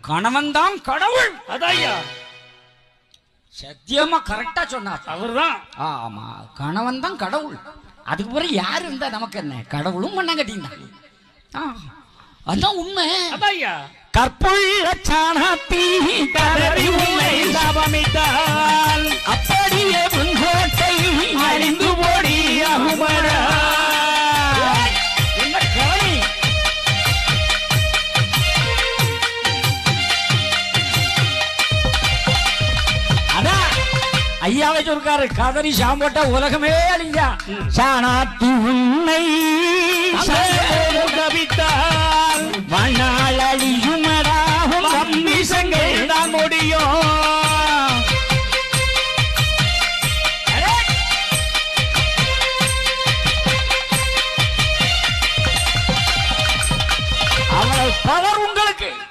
கணவன் தான் கடவுள். அதையா சத்தியமா கரெக்டா சொன்னார். அவர்தான். ஆமா, கணவன் தான் கடவுள். அதுக்கு பிறகு யாரு இருந்தா நமக்கு என்ன? கடவுளும் பண்ண கட்டியிருந்தான். அதான் உண்மை. அதையா கற்புள்ள சாணாத்தி கதறி உன்னை சாபமிட்டால் அப்படியே முன்கோட்டை அழிந்து போடி அகுமரா. என்ன கவனி? அதான் ஐயாவை சொல்றாரு, கதறி சாம்போட்டா உலகமே அழிஞ்சா. சாணாத்தி உன்னை கவித்தால் மணால் அழியும்